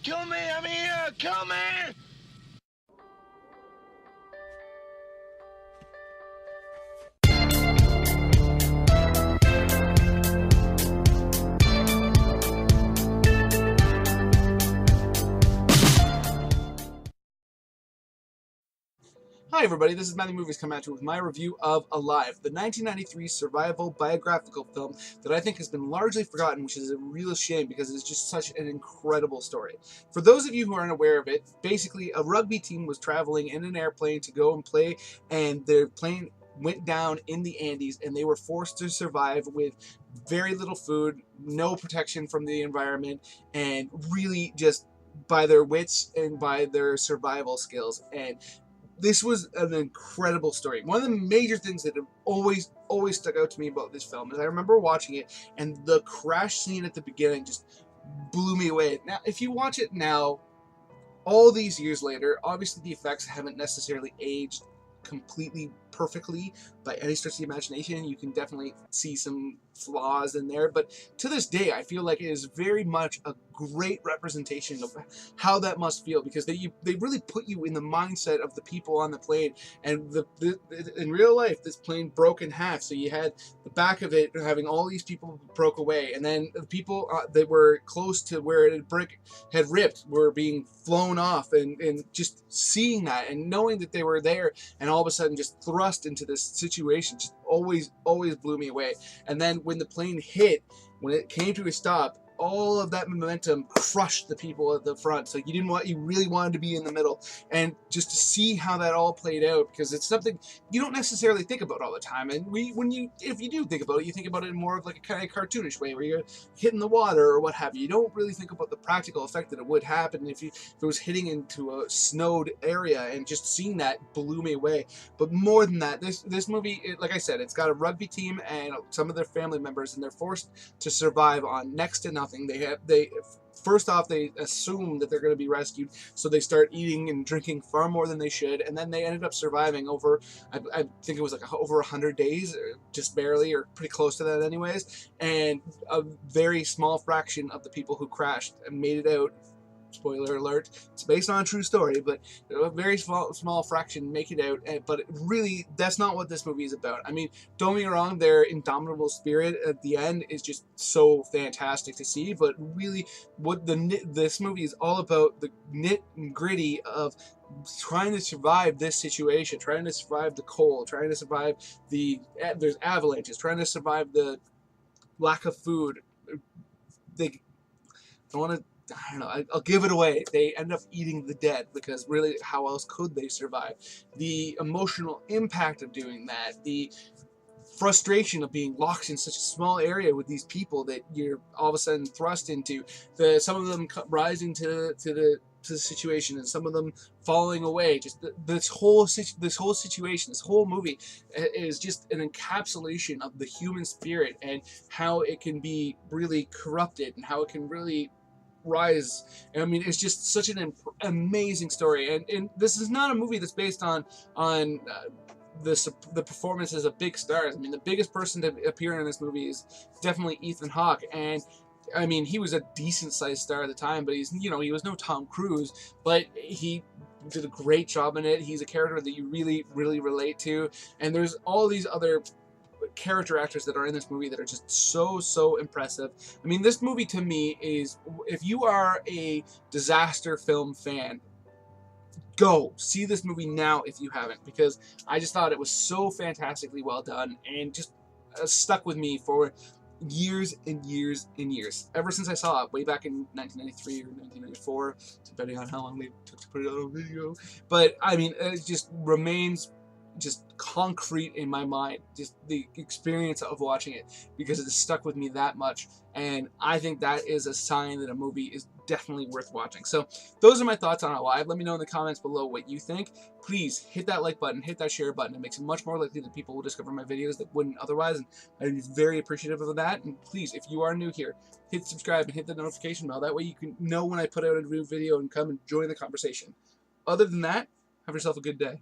Kill me! I'm here! Kill me! Hi everybody, this is Matthew Movies coming at you with my review of Alive, the 1993 survival biographical film that I think has been largely forgotten, which is a real shame because it's just such an incredible story. For those of you who aren't aware of it, basically a rugby team was traveling in an airplane to go and play, and their plane went down in the Andes and they were forced to survive with very little food, no protection from the environment, and really just by their wits and by their survival skills. And this was an incredible story. One of the major things that have always stuck out to me about this film is I remember watching it and the crash scene at the beginning just blew me away. Now, if you watch it now, all these years later, obviously the effects haven't necessarily aged completely perfectly by any stretch of the imagination. You can definitely see some flaws in there, but to this day I feel like it is very much a great representation of how that must feel, because they really put you in the mindset of the people on the plane. And in real life this plane broke in half, so you had the back of it having all these people broke away, and then the people that were close to where it had ripped were being flown off, and just seeing that and knowing that they were there and all of a sudden just thrust into this situation just always blew me away. And then when the plane hit, when it came to a stop, all of that momentum crushed the people at the front, so you really wanted to be in the middle. And just to see how that all played out, because it's something you don't necessarily think about all the time, and if you do think about it, you think about it in more of like a kind of cartoonish way where you're hitting the water or what have you. You don't really think about the practical effect that it would happen if it was hitting into a snowed area, and just seeing that blew me away. But more than that, this movie, like I said, it's got a rugby team and some of their family members, and they're forced to survive on next to nothing. First off, they assume that they're going to be rescued, so they start eating and drinking far more than they should, and then they ended up surviving over, I think it was like over 100 days, or just barely, or pretty close to that anyways. And a very small fraction of the people who crashed made it out. Spoiler alert, it's based on a true story, but a very small fraction make it out. But really, that's not what this movie is about. I mean, don't get me wrong, their indomitable spirit at the end is just so fantastic to see, but really what this movie is all about, the nit and gritty of trying to survive this situation, trying to survive the cold, trying to survive there's avalanches, trying to survive the lack of food. They don't want to, I don't know, I'll give it away. They end up eating the dead, because really, how else could they survive? The emotional impact of doing that, the frustration of being locked in such a small area with these people that you're all of a sudden thrust into, some of them rising to the situation, and some of them falling away. Just this whole situation, this whole movie is just an encapsulation of the human spirit and how it can be really corrupted and how it can really rise. I mean, it's just such an amazing story, and this is not a movie that's based on the performances of big stars. I mean, the biggest person to appear in this movie is definitely Ethan Hawke, and I mean, he was a decent sized star at the time, but he was no Tom Cruise, but he did a great job in it. He's a character that you really relate to, and there's all these other character actors that are in this movie that are just so impressive. I mean, this movie to me is, if you are a disaster film fan, go see this movie now if you haven't, because I just thought it was so fantastically well done, and just stuck with me for years and years and years, ever since I saw it way back in 1993 or 1994, depending on how long they took to put it on video. But I mean, it just remains just concrete in my mind, just the experience of watching it, because it has stuck with me that much. And I think that is a sign that a movie is definitely worth watching. So those are my thoughts on Alive. Let me know in the comments below what you think. Please hit that like button, hit that share button. It makes it much more likely that people will discover my videos that wouldn't otherwise, and I'd be very appreciative of that. And please, if you are new here, hit subscribe and hit the notification bell. That way you can know when I put out a new video and come and join the conversation. Other than that, have yourself a good day.